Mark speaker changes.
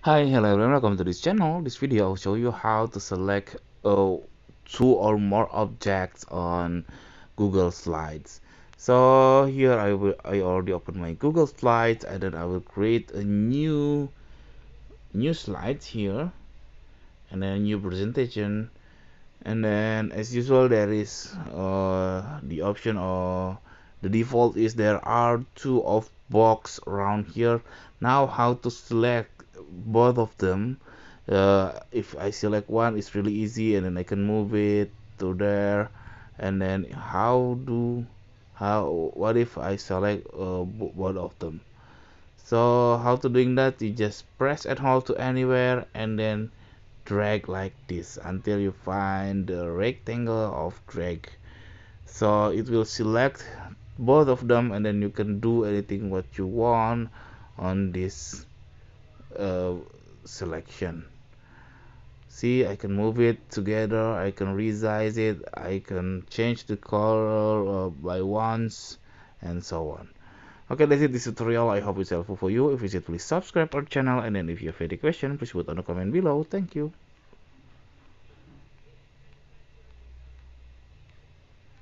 Speaker 1: Hi, hello everyone, welcome to this channel. This video I'll show you how to select two or more objects on Google Slides. So here I already opened my Google Slides, and then I will create a new slides here, and then a new presentation, and then as usual there is the option, or the default is there are two of box around here. Now how to select both of them? If I select one, it's really easy, and then I can move it to there. And then how what if I select both of them? So how to doing that? You just press and hold to anywhere, and then drag like this until you find the rectangle of drag. So it will select both of them, and then you can do anything what you want on this uh, selection. See, I can move it together, I can resize it, I can change the color by once, and so on. Okay, that's it, this tutorial. I hope it's helpful for you. If it's, please subscribe our channel, and then if you have any question, please put on the comment below. Thank you.